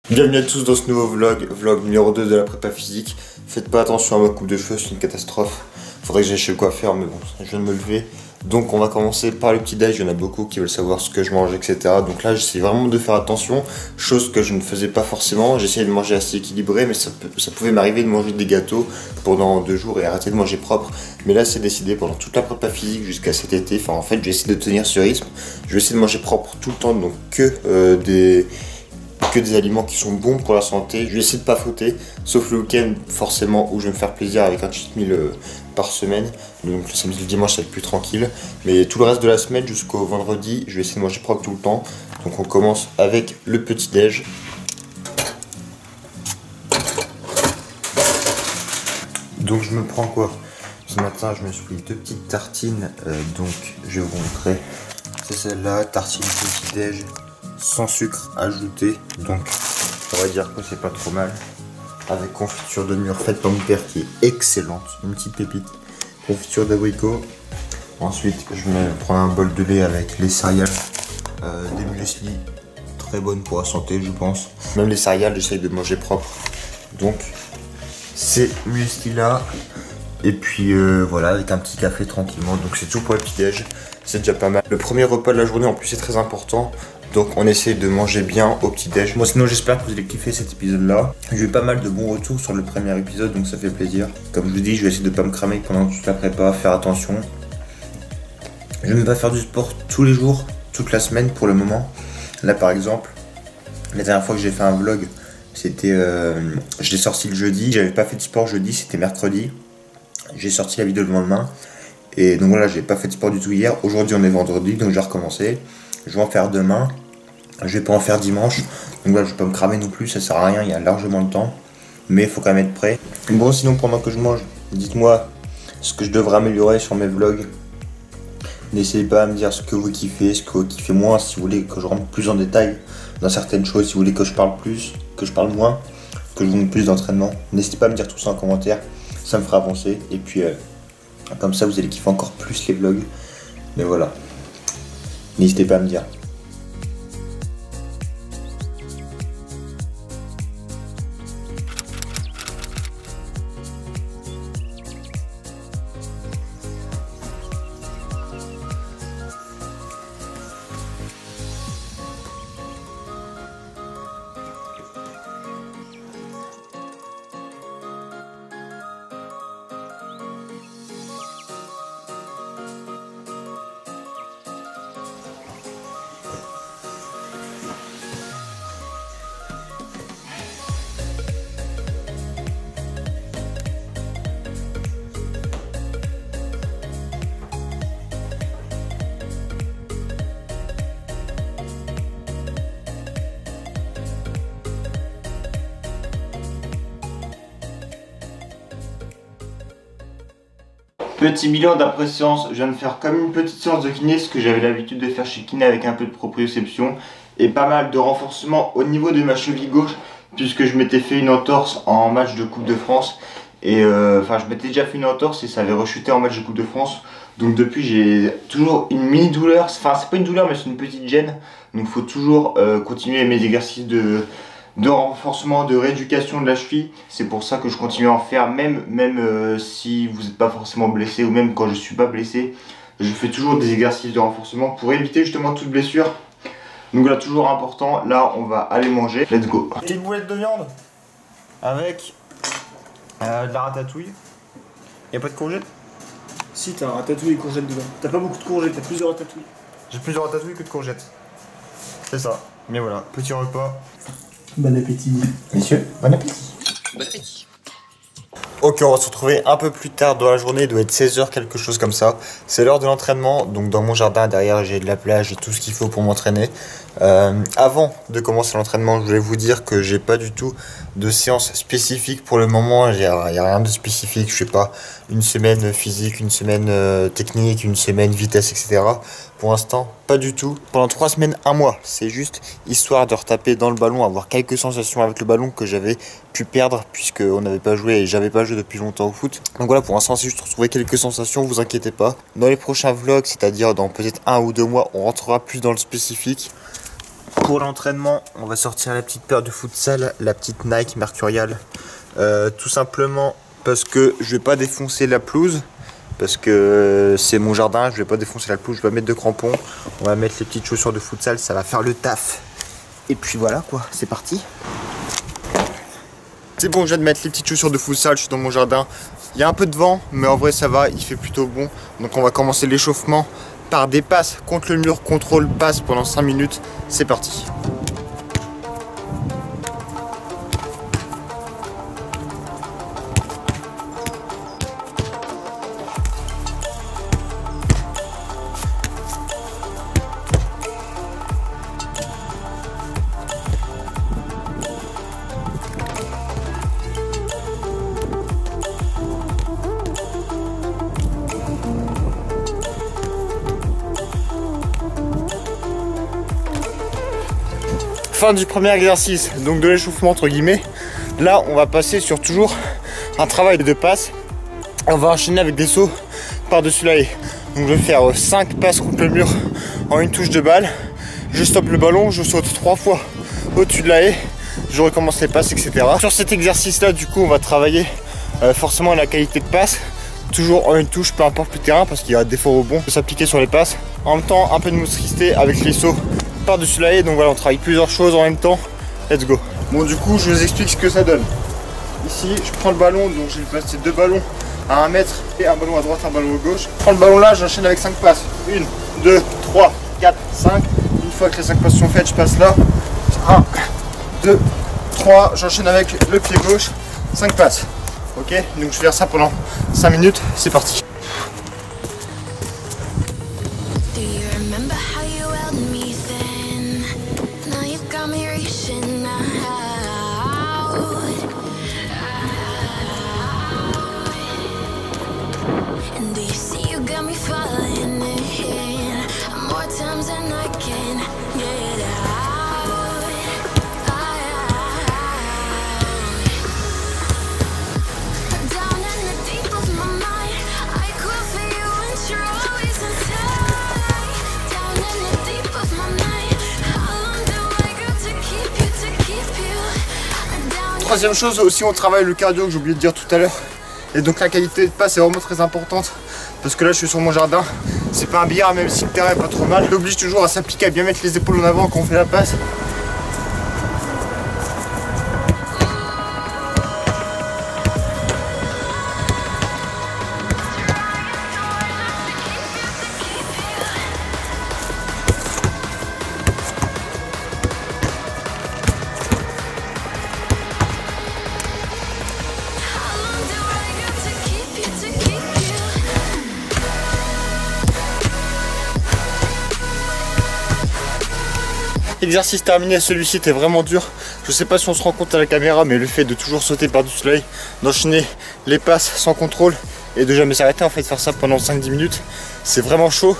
Bienvenue à tous dans ce nouveau vlog numéro 2 de la prépa physique. Faites pas attention à ma coupe de cheveux, c'est une catastrophe. Faudrait que j'aille chez le coiffeur, mais bon, je viens de me lever. Donc on va commencer par le petit déj, il y en a beaucoup qui veulent savoir ce que je mange, etc. Donc là j'essaie vraiment de faire attention, chose que je ne faisais pas forcément. J'essayais de manger assez équilibré, mais ça pouvait m'arriver de manger des gâteaux pendant 2 jours et arrêter de manger propre. Mais là c'est décidé pendant toute la prépa physique jusqu'à cet été. Enfin en fait je vais essayer de tenir ce rythme. Je vais essayer de manger propre tout le temps, donc que des aliments qui sont bons pour la santé. Je vais essayer de pas fauter, sauf le week-end forcément où je vais me faire plaisir avec un cheat meal par semaine. Donc le samedi et le dimanche ça va être plus tranquille. Mais tout le reste de la semaine jusqu'au vendredi, je vais essayer de manger propre tout le temps. Donc on commence avec le petit déj. Donc je me prends quoi? Ce matin je me suis pris 2 petites tartines, donc je vais vous montrer. C'est celle-là, tartine petit déj. Sans sucre ajouté, donc on va dire que c'est pas trop mal. Avec confiture de mûre faite par mon père qui est excellente, une petite pépite. Confiture d'abricot. Ensuite je me prends un bol de lait avec les céréales, des muesli, très bonnes pour la santé je pense. Même les céréales j'essaye de manger propre. Donc ces muesli là. Et puis voilà, avec un petit café tranquillement. Donc c'est tout pour le petit déj, c'est déjà pas mal. Le premier repas de la journée en plus c'est très important. Donc on essaie de manger bien au petit déj. Moi sinon j'espère que vous allez kiffer cet épisode là. J'ai eu pas mal de bons retours sur le premier épisode, donc ça fait plaisir. Comme je vous dis, je vais essayer de pas me cramer pendant toute la prépa, faire attention. Je ne vais pas faire du sport tous les jours, toute la semaine pour le moment. Là par exemple, la dernière fois que j'ai fait un vlog, c'était je l'ai sorti le jeudi. J'avais pas fait de sport jeudi, c'était mercredi. J'ai sorti la vidéo le lendemain. Et donc voilà, j'ai pas fait de sport du tout hier. Aujourd'hui on est vendredi, donc je vais recommencer. Je vais en faire demain, je vais pas en faire dimanche, donc là je vais pas me cramer non plus, ça sert à rien, il y a largement le temps, mais il faut quand même être prêt. Bon sinon pendant que je mange, dites-moi ce que je devrais améliorer sur mes vlogs. N'essayez pas à me dire ce que vous kiffez, ce que vous kiffez moins, si vous voulez que je rentre plus en détail dans certaines choses, si vous voulez que je parle plus, que je parle moins, que je vous montre plus d'entraînement. N'hésitez pas à me dire tout ça en commentaire, ça me fera avancer, et puis comme ça vous allez kiffer encore plus les vlogs, mais voilà. N'hésitez pas à me dire. Petit bilan d'après séance, je viens de faire comme une petite séance de kiné, ce que j'avais l'habitude de faire chez kiné avec un peu de proprioception et pas mal de renforcement au niveau de ma cheville gauche puisque je m'étais fait une entorse en match de Coupe de France et enfin je m'étais déjà fait une entorse et ça avait rechuté en match de Coupe de France, donc depuis j'ai toujours une mini douleur, enfin c'est pas une douleur mais c'est une petite gêne, donc il faut toujours continuer mes exercices de renforcement, de rééducation de la cheville. C'est pour ça que je continue à en faire, même si vous n'êtes pas forcément blessé, ou même quand je suis pas blessé, je fais toujours des exercices de renforcement pour éviter justement toute blessure. Donc là, toujours important. Là on va aller manger, let's go. Une boulette de viande avec de la ratatouille. Y'a pas de courgettes? Si, t'as un ratatouille et courgettes dedans. T'as pas beaucoup de courgettes, t'as plus de ratatouille. J'ai plus de ratatouille que de courgettes. C'est ça. Mais voilà, petit repas. Bon appétit. Messieurs, bon appétit. Bon appétit. Ok, on va se retrouver un peu plus tard dans la journée, il doit être 16h, quelque chose comme ça. C'est l'heure de l'entraînement, donc dans mon jardin derrière j'ai de la plage et tout ce qu'il faut pour m'entraîner. Avant de commencer l'entraînement, je voulais vous dire que j'ai pas du tout de séance spécifique pour le moment. Il y a rien de spécifique, je sais pas, une semaine physique, une semaine technique, une semaine vitesse, etc. Pour l'instant, pas du tout. Pendant 3 semaines, 1 mois, c'est juste histoire de retaper dans le ballon, avoir quelques sensations avec le ballon que j'avais pu perdre puisqu'on n'avait pas joué et j'avais pas joué depuis longtemps au foot. Donc voilà, pour l'instant, c'est juste retrouver quelques sensations, vous inquiétez pas. Dans les prochains vlogs, c'est-à-dire dans peut-être 1 ou 2 mois, on rentrera plus dans le spécifique. Pour l'entraînement, on va sortir la petite paire de futsal, la petite Nike Mercurial. Tout simplement parce que je vais pas défoncer la pelouse. Parce que c'est mon jardin, je vais pas défoncer la pelouse, je vais mettre de crampons. On va mettre les petites chaussures de futsal, ça va faire le taf. Et puis voilà quoi, c'est parti. C'est bon, je viens de mettre les petites chaussures de futsal, je suis dans mon jardin. Il y a un peu de vent, mais en vrai ça va, il fait plutôt bon. Donc on va commencer l'échauffement par des passes contre le mur, contrôle, passe pendant 5 minutes. C'est parti. Fin du premier exercice, donc de l'échauffement entre guillemets. Là on va passer sur toujours un travail de passe. On va enchaîner avec des sauts par-dessus la haie. Donc je vais faire 5 passes contre le mur en une touche de balle. Je stoppe le ballon, je saute 3 fois au-dessus de la haie, je recommence les passes, etc. Sur cet exercice là du coup on va travailler forcément la qualité de passe. Toujours en une touche, peu importe le terrain, parce qu'il y a des faux rebonds, de s'appliquer sur les passes. En même temps un peu de motricité avec les sauts par-dessus la haie, donc voilà, on travaille plusieurs choses en même temps. Let's go. Bon, du coup, je vous explique ce que ça donne. Ici, je prends le ballon, donc j'ai placé 2 ballons à 1 mètre et un ballon à droite, un ballon à gauche. Je prends le ballon là, j'enchaîne avec 5 passes. 1, 2, 3, 4, 5. Une fois que les 5 passes sont faites, je passe là. 1, 2, 3. J'enchaîne avec le pied gauche. 5 passes. Ok, donc je vais faire ça pendant 5 minutes. C'est parti. Troisième chose aussi, on travaille le cardio que j'ai oublié de dire tout à l'heure. Et donc la qualité de passe est vraiment très importante. Parce que là je suis sur mon jardin. C'est pas un billard même si le terrain est pas trop mal. Il oblige toujours à s'appliquer, à bien mettre les épaules en avant quand on fait la passe. Exercice terminé, celui-ci était vraiment dur. Je sais pas si on se rend compte à la caméra, mais le fait de toujours sauter par-dessus l'œil, d'enchaîner les passes sans contrôle et de jamais s'arrêter, en fait, faire ça pendant 5-10 minutes, c'est vraiment chaud,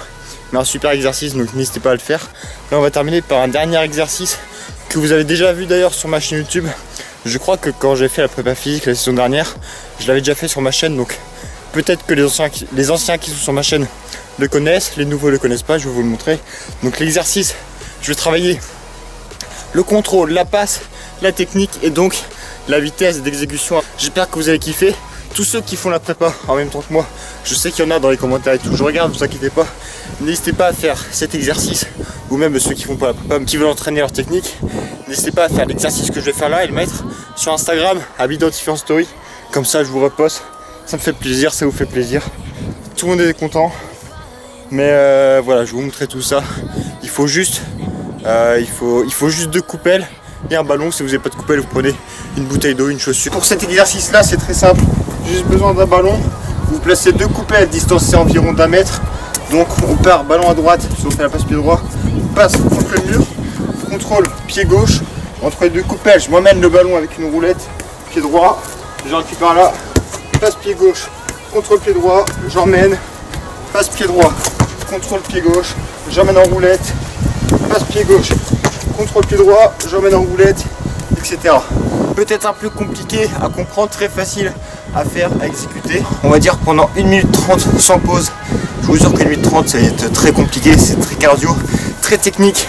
mais un super exercice, donc n'hésitez pas à le faire. Là on va terminer par un dernier exercice que vous avez déjà vu d'ailleurs sur ma chaîne YouTube. Je crois que quand j'ai fait la prépa physique la saison dernière, je l'avais déjà fait sur ma chaîne, donc peut-être que les anciens qui sont sur ma chaîne le connaissent, les nouveaux le connaissent pas, je vais vous le montrer. Donc l'exercice, je vais travailler le contrôle, la passe, la technique et donc la vitesse d'exécution. J'espère que vous avez kiffé. Tous ceux qui font la prépa en même temps que moi, je sais qu'il y en a dans les commentaires et tout, je regarde, ne vous inquiétez pas. N'hésitez pas à faire cet exercice, ou même ceux qui font pas la prépa, qui veulent entraîner leur technique. N'hésitez pas à faire l'exercice que je vais faire là et le mettre sur Instagram à m'identifier en story. Comme ça je vous reposte, ça me fait plaisir, ça vous fait plaisir. Tout le monde est content. Mais voilà, je vais vous montrer tout ça. Il faut juste 2 coupelles et un ballon. Si vous n'avez pas de coupelle, vous prenez une bouteille d'eau, une chaussure. Pour cet exercice là, c'est très simple. J'ai juste besoin d'un ballon. Vous placez 2 coupelles distancées environ d'1 mètre. Donc on part ballon à droite, si on fait la passe pied droit, passe contre le mur, contrôle pied gauche. Entre les 2 coupelles, je m'emmène le ballon avec une roulette, pied droit, je récupère là, passe pied gauche, contrôle pied droit, j'emmène, passe pied droit, contrôle pied gauche, j'emmène en roulette, passe pied gauche, contrôle pied droit, j'emmène en roulette, etc. Peut-être un peu compliqué à comprendre, très facile à faire, à exécuter. On va dire pendant 1 minute 30 sans pause. Je vous jure que 1 minute 30 ça va être très compliqué, c'est très cardio, très technique.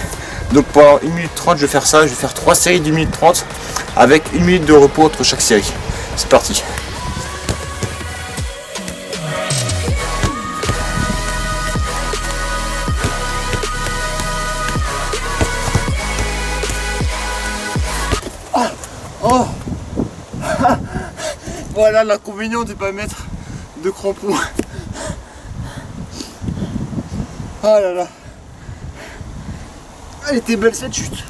Donc pendant 1 minute 30 je vais faire ça, je vais faire 3 séries d'1 minute 30 avec 1 minute de repos entre chaque série. C'est parti. Oh. Voilà l'inconvénient de ne pas mettre de crampons. Oh là là. Elle était belle cette chute.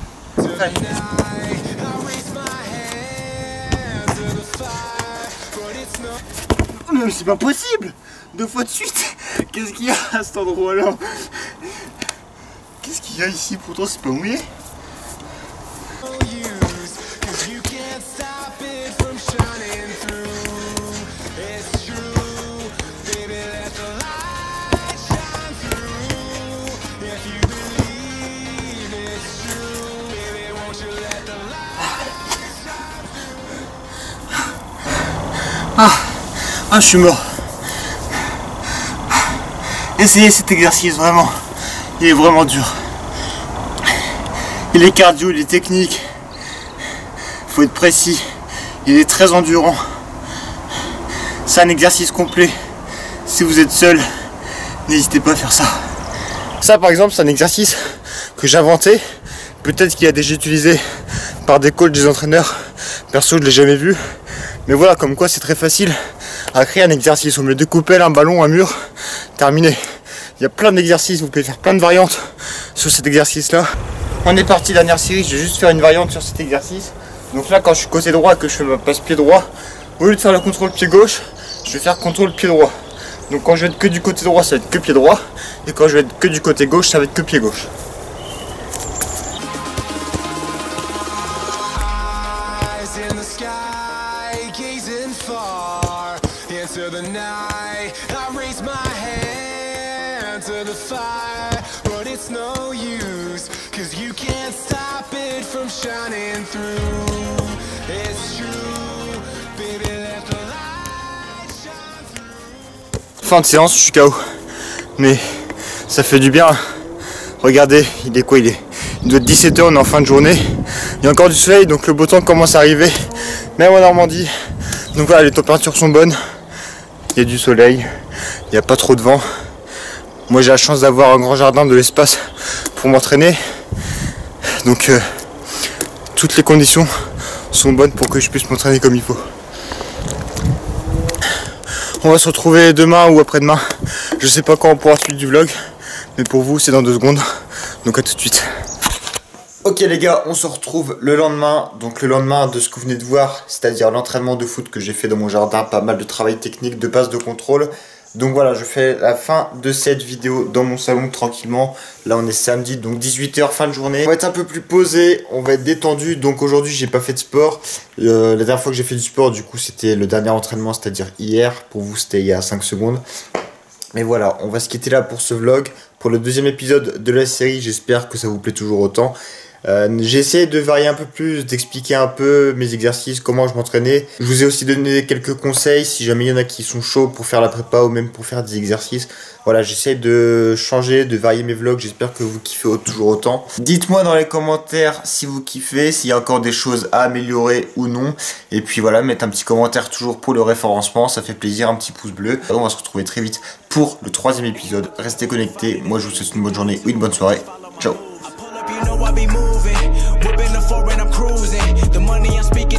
Mais c'est pas possible. 2 fois de suite. Qu'est-ce qu'il y a à cet endroit là? Qu'est-ce qu'il y a ici? Pourtant c'est pas mouillé. Ah, je suis mort. Essayez cet exercice, vraiment. Il est vraiment dur. Il est cardio, il est technique. Il faut être précis. Il est très endurant. C'est un exercice complet. Si vous êtes seul, n'hésitez pas à faire ça. Ça, par exemple, c'est un exercice que j'ai inventé. Peut-être qu'il a déjà utilisé par des coachs, des entraîneurs. Perso, je ne l'ai jamais vu. Mais voilà, comme quoi c'est très facile à créer un exercice. Au lieu de couper un ballon, un mur, terminé. Il y a plein d'exercices, vous pouvez faire plein de variantes sur cet exercice-là. On est parti, dernière série, je vais juste faire une variante sur cet exercice. Donc là, quand je suis côté droit et que je fais ma passe pied droit, au lieu de faire le contrôle pied gauche, je vais faire contrôle pied droit. Donc quand je vais être que du côté droit, ça va être que pied droit. Et quand je vais être que du côté gauche, ça va être que pied gauche. Fin de séance, je suis KO. Mais ça fait du bien. Regardez, il est quoi? Il doit être 17 h, on est en fin de journée. Il y a encore du soleil, donc le beau temps commence à arriver. Même en Normandie. Donc voilà, les températures sont bonnes. Il y a du soleil. Il n'y a pas trop de vent. Moi j'ai la chance d'avoir un grand jardin, de l'espace pour m'entraîner. Donc toutes les conditions sont bonnes pour que je puisse m'entraîner comme il faut. On va se retrouver demain ou après-demain. Je sais pas quand on pourra suivre du vlog. Mais pour vous c'est dans 2 secondes. Donc à tout de suite. Ok les gars, on se retrouve le lendemain. Donc le lendemain de ce que vous venez de voir, c'est-à-dire l'entraînement de foot que j'ai fait dans mon jardin. Pas mal de travail technique, de passes de contrôle. Donc voilà, je fais la fin de cette vidéo dans mon salon tranquillement. Là on est samedi, donc 18 h, fin de journée. On va être un peu plus posé, on va être détendu. Donc aujourd'hui j'ai pas fait de sport. La dernière fois que j'ai fait du sport, du coup c'était le dernier entraînement, c'est-à-dire hier. Pour vous c'était il y a 5 secondes. Mais voilà, on va se quitter là pour ce vlog. Pour le 2e épisode de la série, j'espère que ça vous plaît toujours autant. J'ai essayé de varier un peu plus, d'expliquer un peu mes exercices, comment je m'entraînais. Je vous ai aussi donné quelques conseils si jamais il y en a qui sont chauds pour faire la prépa ou même pour faire des exercices. Voilà, j'essaie de changer, de varier mes vlogs, j'espère que vous kiffez toujours autant. Dites-moi dans les commentaires si vous kiffez, s'il y a encore des choses à améliorer ou non. Et puis voilà, mettez un petit commentaire toujours pour le référencement, ça fait plaisir, un petit pouce bleu. On va se retrouver très vite pour le 3e épisode. Restez connectés, moi je vous souhaite une bonne journée ou une bonne soirée. Ciao. You know I be moving, whipping the foreign, I'm cruising. The money I'm speaking.